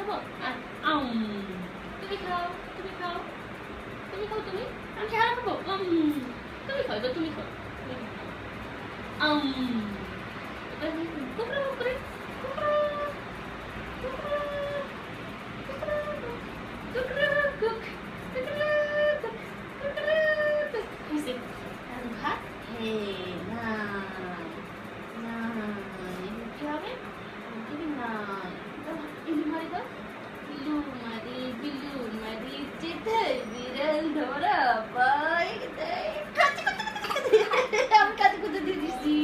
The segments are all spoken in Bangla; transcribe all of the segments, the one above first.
খাবো আম তুমি খাও তুমি খাও তুমি খাও তুমি আমি খেলা খাবো তুমি খাও এবার তুমি খাও কুকড়া কুকড়ে কুকড়া কুকড়া কুকড়া কুক কুকড়া কুক কুকড়া কুক হইছে আর ভাত হে না না কি হবে না ইলু মারি দাও বিলু মারি যেতে বিড়াল ধরা পাই কাছে আমি কাছে করতে দিয়ে দিচ্ছি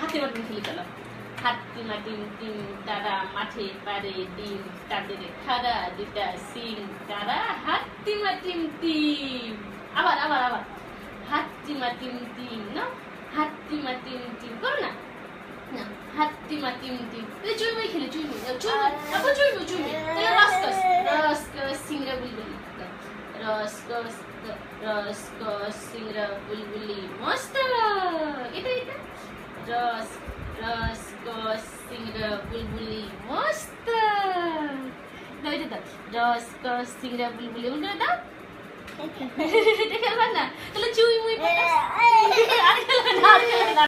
হাতে মাটি খেলে চলো হাতি মাটি টিম তারা মাঠে পারে ডিম তাদের খাড়া দুটা সিং তারা হাতি মাটিম টিম আবার আবার আবার হাতি মাটিম টিম না হাতি মাটিম টিম করো না না হাতি মাটিম টিম চুইমুই খেলে চুইমুই চুইমুই চুইমুই চুইমুই রসকস রসকস সিংরা বুলবুলি রসকস রসকস সিংরা বুলবুলি মস্ত এটা এটা রস রসকস সিংরা বুলবুলি মস্ত দাও এটা দাও রসকস সিংরা বুলবুলি উল্টো দাও এটা খেলবা না তাহলে চুই মুই